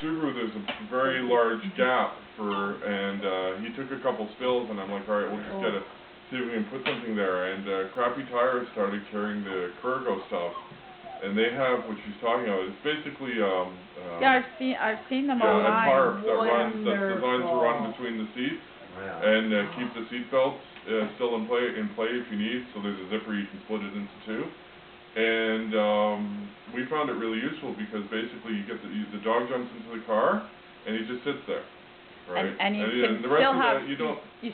Subaru, there's a very large gap and he took a couple spills, and I'm like, all right, we'll just get see if we can put something there. And Crappy Tires started carrying the Kurgo stuff, and they have what she's talking about. It's basically yeah, I've seen them online. A tarp that's designed to run between the seats and keep the seat belts still in play if you need. So there's a zipper you can split it into two. And we found it really useful because basically you get the dog jumps into the car and he just sits there. Right. And you can still have you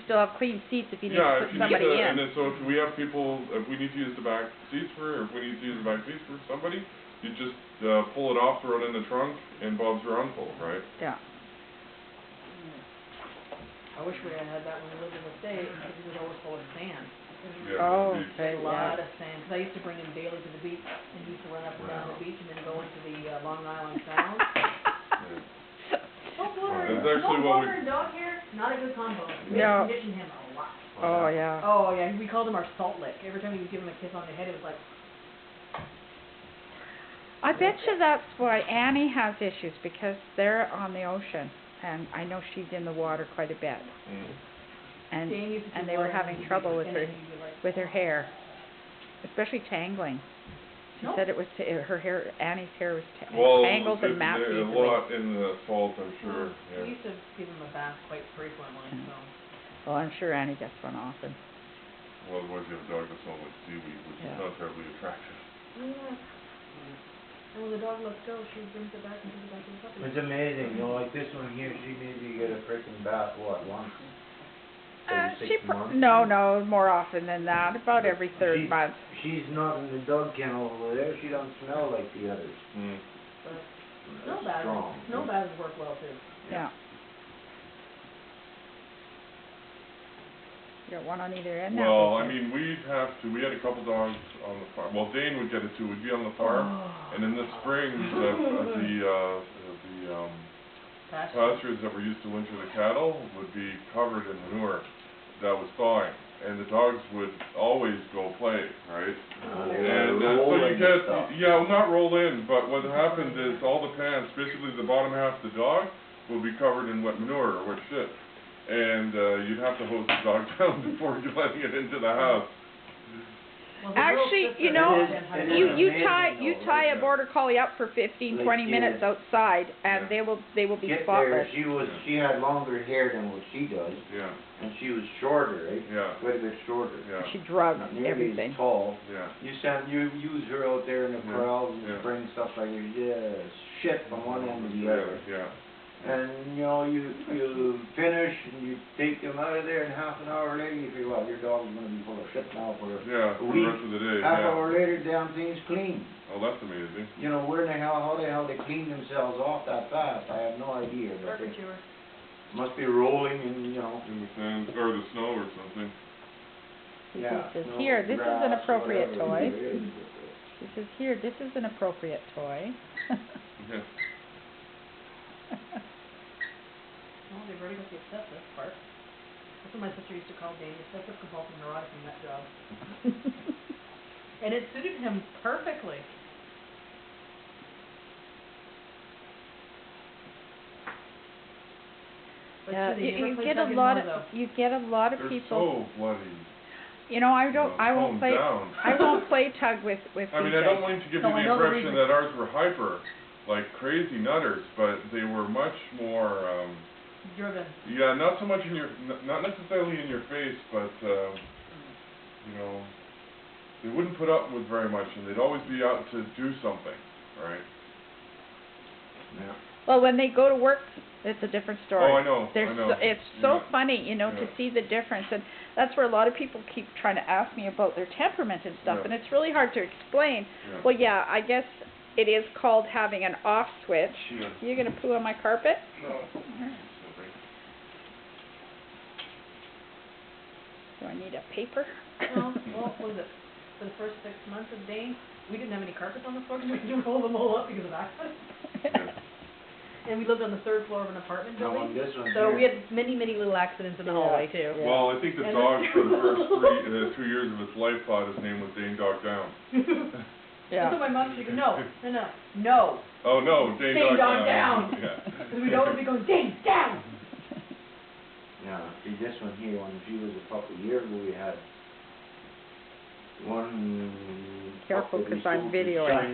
still have clean seats if you need to put somebody in. And then, so if we have people, if we need to use the back seats or if we need to use the back seats for somebody, you just pull it off, throw it in the trunk, and Bob's your uncle, right? Yeah. I wish we had that when we lived in the States because it was always full of sand. Okay. A lot of sand. Because I used to bring him daily to the beach, and he used to run up and down the beach and then go into the Long Island Sound. Snowboarder and dog hair, not a good combo. We had to condition him a lot. Oh yeah. Oh yeah, we called him our salt lick. Every time we would give him a kiss on the head, it was like. I bet you that's why Annie has issues, because they're on the ocean, and I know she's in the water quite a bit. And they were having trouble with her hair, especially tangling. She said it was her hair. Annie's hair was tangled and matted. A lot in the salt, I'm sure. Yeah. We used to give him a bath quite frequently. So. Well, I'm sure Annie gets one often. Well, otherwise you have a dog that smells like seaweed, which is not terribly attractive. Yeah. And when the dog lets go, she brings it back and gives it back to the puppy. It's amazing, you know, like this one here, she maybe get a freaking bath, what, once? No, more often than that, about every third month. She's not in the dog kennel over there, she don't smell like the others. But snow baths work well too. Yeah. You got one on either end now. Well, I mean, we had a couple dogs on the farm. Well, Dane would get it too. We'd be on the farm, and in the spring, the pastures that were used to winter the cattle would be covered in manure that was thawing, and the dogs would always go play, right? And so you get, not roll in, but what happened is all the pants, basically the bottom half of the dog, would be covered in wet manure or wet shit. And you'd have to hose the dog down before you're letting it into the house. Well, actually, you know, you tie a border collie up for 15, 20 minutes outside, and they will be spotless. She had longer hair than what she does. Yeah. And she was shorter, right? Yeah. Quite a bit shorter. Yeah. She drugged everything. As tall. Yeah. You use her out there in the corral and bring stuff like shit from one end to the other. Yeah. And you know, you finish and you take them out of there, and half an hour later you figure, well, your dog's going to be full of shit now for a week. The rest of the day. Half hour later, damn thing's clean. Oh, that's amazing. You know, how the hell they clean themselves off that fast? I have no idea. Must be rolling in, you know. In the sand or the snow or something. Here, this is an appropriate toy. This is an appropriate toy. Yeah. Well, they've already got the obsessive part. That's what my sister used to call Dane, obsessive compulsive neurotic nut job. And it suited him perfectly. But you get a lot of people. They're so bloody. You know, I won't play tug with I mean, I don't want to give you the impression that ours were hyper, like crazy nutters, but they were much more driven. Yeah, not so much not necessarily in your face, but you know, they wouldn't put up with very much, and they'd always be out to do something, right? Yeah. Well, when they go to work, it's a different story. Oh, I know. It's so funny, you know, to see the difference, and that's where a lot of people keep trying to ask me about their temperament and stuff, and it's really hard to explain. Yeah. Well, yeah, I guess it is called having an off switch. Yeah. You gonna poo on my carpet? No. Do I need a paper? Well, what was it? For the first 6 months of Dane, we didn't have any carpets on the floor because we had to roll them all up because of accidents. And we lived on the 3rd floor of an apartment building, so we had many, many little accidents in the hallway too. Yeah. Well, I think the dog for the first 2 years of its life thought his name was Dane Dog Down. Yeah. That's what my mom said. No. Oh no, Dane Dog Down. Yeah. somebody going, Dane, down! Yeah, see this one here, when she was a couple of years ago, we had one. Careful, pup that we 'cause I'm sold to videoing. China.